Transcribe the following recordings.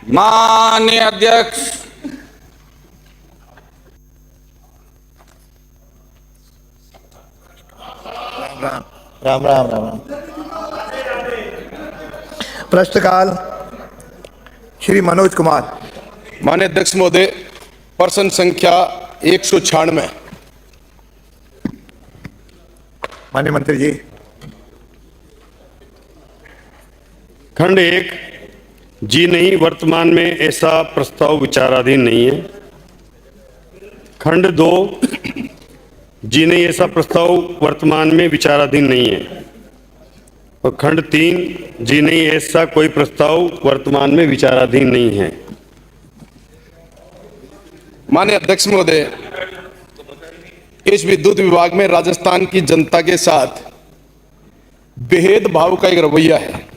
माननीय अध्यक्ष, राम राम राम राम। प्रश्नकाल श्री मनोज कुमार। माननीय अध्यक्ष महोदय, प्रश्न संख्या 196। माननीय मंत्री जी। खंड 1 जी नहीं, वर्तमान में ऐसा प्रस्ताव विचाराधीन नहीं है। खंड 2 जी नहीं, ऐसा प्रस्ताव वर्तमान में विचाराधीन नहीं है। और खंड 3 जी नहीं, ऐसा कोई प्रस्ताव वर्तमान में विचाराधीन नहीं है। माननीय अध्यक्ष महोदय, इस विद्युत विभाग में राजस्थान की जनता के साथ भेदभाव का एक रवैया है।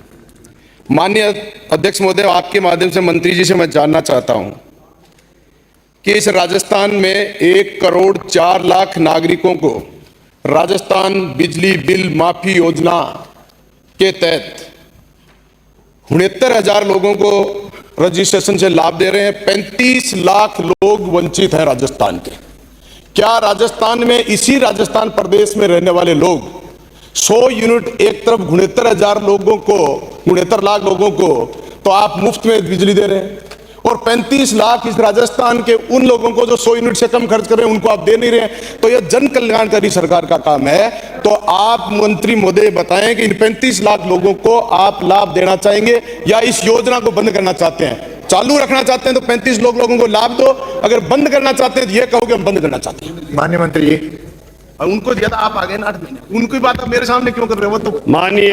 माननीय अध्यक्ष महोदय, आपके माध्यम से मंत्री जी से मैं जानना चाहता हूं कि इस राजस्थान में 1,04,00,000 नागरिकों को राजस्थान बिजली बिल माफी योजना के तहत 69,000 लोगों को रजिस्ट्रेशन से लाभ दे रहे हैं। 35 लाख लोग वंचित हैं राजस्थान के। क्या राजस्थान में, इसी राजस्थान प्रदेश में रहने वाले लोग 100 यूनिट एक तरफ 69,000 लोगों को, 69 लाख लोगों को तो आप मुफ्त में बिजली दे रहे हैं, और 35 लाख इस राजस्थान के उन लोगों को जो 100 यूनिट से कम खर्च कर रहे हैं उनको आप दे नहीं रहे हैं। तो यह जन कल्याणकारी सरकार का काम है। तो आप मंत्री महोदय बताएं कि इन 35 लाख लोगों को आप लाभ देना चाहेंगे या इस योजना को बंद करना चाहते हैं? चालू रखना चाहते हैं तो 35 लोगों को लाभ दो, अगर बंद करना चाहते हैं तो यह कहो कि हम बंद करना चाहते हैं। माननीय मंत्री जी। और उनको ज्यादा आप आगे ना, उनकी बात आप मेरे सामने क्यों कर रहे हो? तो माननीय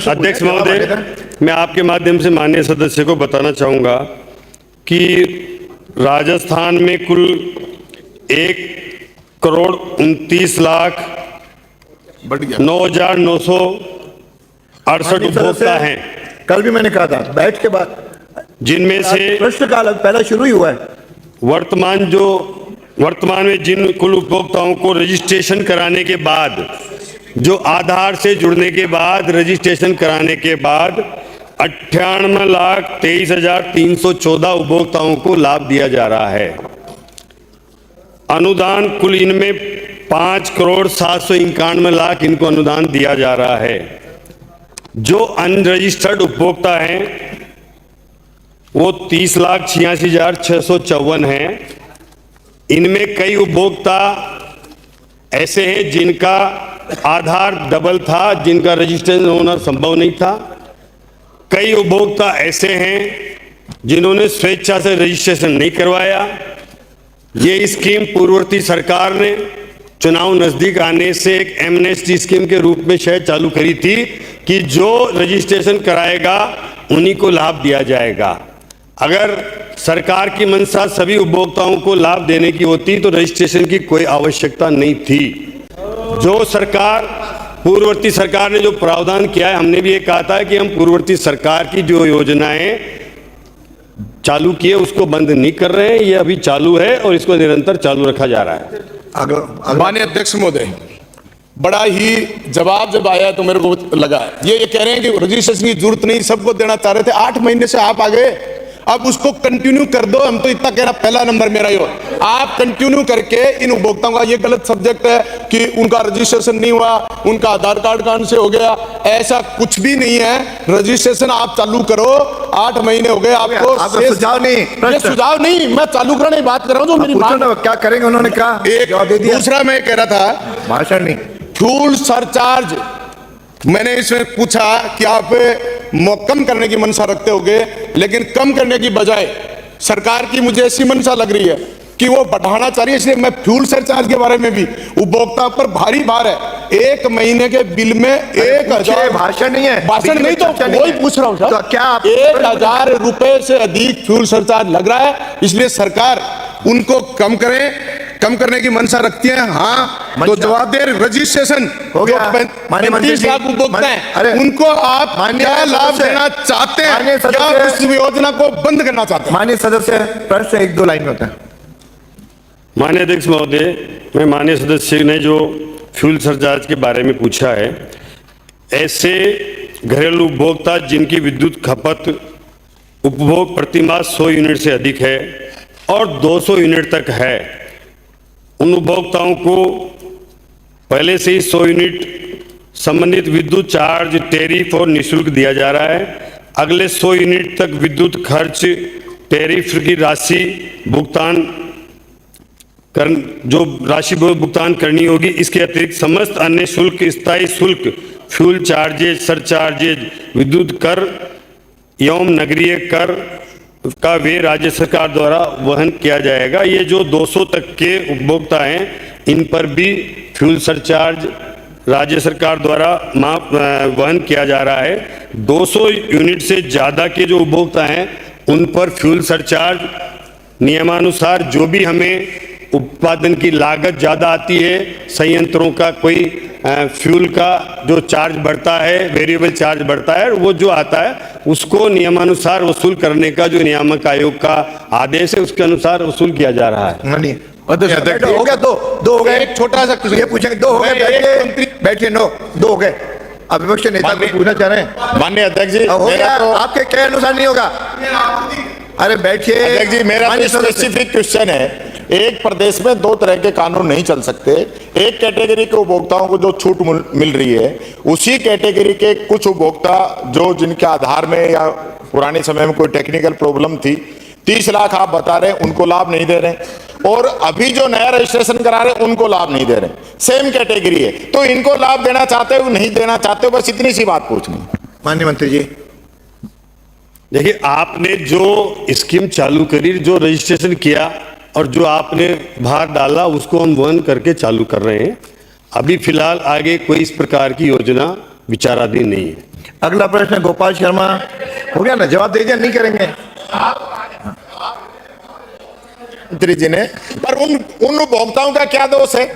अध्यक्ष महोदय, मैं आपके माध्यम से माननीय सदस्य को बताना चाहूंगा कि राजस्थान में कुल 1,09,968 उपभोक्ता हैं। कल भी मैंने कहा था बैठ के बाद, जिनमें से प्रश्नकाल पहला शुरू ही हुआ है। वर्तमान में जिन कुल उपभोक्ताओं को रजिस्ट्रेशन कराने के बाद, जो आधार से जुड़ने के बाद, रजिस्ट्रेशन कराने के बाद 98,23,314 उपभोक्ताओं को लाभ दिया जा रहा है। अनुदान कुल इनमें 5,07,91,00,000 इनको अनुदान दिया जा रहा है। जो अनरजिस्टर्ड उपभोक्ता हैं वो 30,86,654 हैं। इनमें कई उपभोक्ता ऐसे हैं जिनका आधार डबल था, जिनका रजिस्ट्रेशन होना संभव नहीं था। कई उपभोक्ता ऐसे हैं जिन्होंने स्वेच्छा से रजिस्ट्रेशन नहीं करवाया। ये स्कीम पूर्ववर्ती सरकार ने चुनाव नजदीक आने से एक एमनेस्टी स्कीम के रूप में शायद चालू करी थी कि जो रजिस्ट्रेशन कराएगा उन्हीं को लाभ दिया जाएगा। अगर सरकार की मंशा सभी उपभोक्ताओं को लाभ देने की होती तो रजिस्ट्रेशन की कोई आवश्यकता नहीं थी। जो सरकार, पूर्ववर्ती सरकार ने जो प्रावधान किया है, हमने भी ये कहा था कि हम पूर्ववर्ती सरकार की जो योजनाएं चालू किए उसको बंद नहीं कर रहे हैं। ये अभी चालू है और इसको निरंतर चालू रखा जा रहा है। माननीय अध्यक्ष महोदय, बड़ा ही जवाब जब आया तो मेरे को लगा ये कह रहे हैं कि रजिस्ट्रेशन की जरूरत नहीं, सबको देना चाह रहे थे। 8 महीने से आप आ गए, अब उसको कंटिन्यू कर दो। हम तो इतना कह रहा, पहला नंबर मेरा ही हो, आप कंटिन्यू करके इन उपभोक्ताओं का, ये गलत सब्जेक्ट है कि उनका रजिस्ट्रेशन नहीं हुआ, उनका आधार कार्ड कहां से हो गया, ऐसा कुछ भी नहीं है। रजिस्ट्रेशन आप चालू करो। 8 महीने हो गए आपको। सुझाव नहीं, ये सुझाव नहीं, मैं चालू कराने की बात कर रहा हूं। जो मेरी बात क्या करेंगे उन्होंने कहा, एक दूसरा मैं कह रहा था, भाषण नहीं, फ्यूल सरचार्ज मैंने इसमें पूछा कि आप कम करने की मंशा रखते होगे, लेकिन कम करने की बजाय सरकार की मुझे ऐसी मंशा लग रही है कि वो बढ़ाना चाह रही है। इसलिए मैं फ्यूल सरचार्ज के बारे में भी, उपभोक्ता पर भारी भार है। 1 महीने के बिल में 1,000, भाषण नहीं है, भाषण नहीं तो वही पूछ रहा हूं सर, तो क्या 1,000 रुपए से अधिक फ्यूल सरचार्ज लग रहा है। इसलिए सरकार उनको कम करे, कम करने की मंशा रखती है। हाँ तो जवाब दे, रजिस्ट्रेशन हो गया। 35 लाख उपभोक्ता हैं, उनको आप क्या लाभ देना चाहते हैं या उस योजना को बंद करना चाहते हैं? माननीय सदस्य, प्रश्न 1-2 लाइन में होता है। माननीय अध्यक्ष महोदय, मैं माननीय सदस्य ने जो फ्यूल सरचार्ज के बारे में पूछा है, ऐसे घरेलू उपभोक्ता जिनकी विद्युत खपत उपभोग प्रतिमाह 100 यूनिट से अधिक है और 200 यूनिट तक है, उन उपभोक्ताओं को पहले से ही 100 यूनिट संबंधित विद्युत चार्ज टैरिफ और निःशुल्क दिया जा रहा है। अगले 100 यूनिट तक विद्युत खर्च टैरिफ की राशि जो राशि भुगतान करनी होगी, इसके अतिरिक्त समस्त अन्य शुल्क, स्थायी शुल्क, फ्यूल चार्जेज, सरचार्जेज, विद्युत कर एवं नगरीय कर का व्यय राज्य सरकार द्वारा वहन किया जाएगा। ये जो 200 तक के उपभोक्ता हैं, इन पर भी फ्यूल सरचार्ज राज्य सरकार द्वारा वहन किया जा रहा है। 200 यूनिट से ज़्यादा के जो उपभोक्ता हैं, उन पर फ्यूल सरचार्ज नियमानुसार जो भी हमें उत्पादन की लागत ज़्यादा आती है, संयंत्रों का कोई फ्यूल का जो चार्ज बढ़ता है, वेरिएबल चार्ज बढ़ता है, वो जो आता है उसको नियमानुसार वसूल करने का जो नियामक आयोग का आदेश है, उसके अनुसार वसूल किया जा रहा है। मानिए अध्यक्ष, हो गया, दो हो गए। एक छोटा सा ये पूछेंगे, 2 हो गए, बैठिए, 2 हो गए। अब विपक्ष के नेता को पूछना चाह रहे हैं। माननीय अध्यक्ष जी, हो गया, आपके कहे अनुसार नहीं होगा। अरे बैठिए अध्यक्ष जी, मेरा स्पेसिफिक क्वेश्चन है, एक प्रदेश में 2 तरह के कानून नहीं चल सकते। एक कैटेगरी के उपभोक्ताओं को जो छूट मिल रही है, उसी कैटेगरी के कुछ उपभोक्ता जो जिनके आधार में या पुराने समय में कोई टेक्निकल प्रॉब्लम थी, 30 लाख आप बता रहे हैं, उनको लाभ नहीं दे रहे, और अभी जो नया रजिस्ट्रेशन करा रहे हैं उनको लाभ नहीं दे रहे। सेम कैटेगरी है, तो इनको लाभ देना चाहते हो नहीं देना चाहते हो, बस इतनी सी बात पूछनी। माननीय मंत्री जी, देखिए, आपने जो स्कीम चालू करी, जो रजिस्ट्रेशन किया और जो आपने भार डाला, उसको हम वहन करके चालू कर रहे हैं। अभी फिलहाल आगे कोई इस प्रकार की योजना विचाराधीन नहीं है। अगला प्रश्न गोपाल शर्मा। हो गया ना, जवाब दे दिया, नहीं करेंगे मंत्री जी ने। पर उन उपभोक्ताओं का क्या दोष है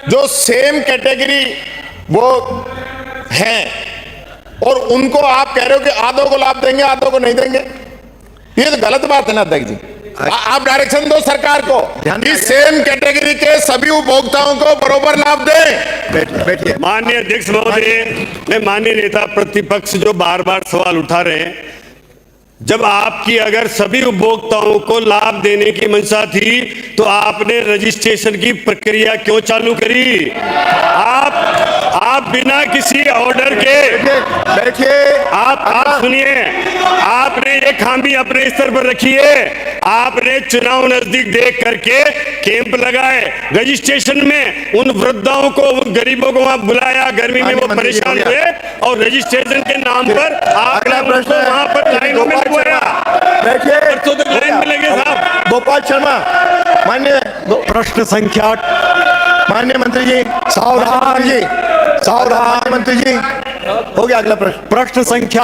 जो सेम कैटेगरी वो हैं, और उनको आप कह रहे हो कि आधों को लाभ देंगे, आधों को नहीं देंगे? ये तो गलत बात है ना अध्यक्ष जी। आप डायरेक्शन दो सरकार को कि सेम कैटेगरी के सभी उपभोक्ताओं को बराबर लाभ दें। बैठिए। माननीय अध्यक्ष महोदय, माननीय नेता प्रतिपक्ष जो बार बार सवाल उठा रहे हैं, जब आपकी अगर सभी उपभोक्ताओं को लाभ देने की मंशा थी, तो आपने रजिस्ट्रेशन की प्रक्रिया क्यों चालू करी? आप बिना किसी ऑर्डर के बैठिए। आप सुनिए, आपने ये खामी अपने स्तर पर रखी है। आपने चुनाव नजदीक देख करके कैंप लगाए, रजिस्ट्रेशन में उन वृद्धाओं को, उन गरीबों को वहां बुलाया, गर्मी में वो परेशान हुए, और रजिस्ट्रेशन के नाम पर आपने उनको वहां पर लाइनों में लगवाया। बैठिए, लाइन में लगे साहब। गोपाल शर्मा। माननीय प्रश्न संख्या, माननीय मंत्री जी, सावधान जी, सावधान मंत्री जी। हो गया अगला प्रश्न। प्रश्न संख्या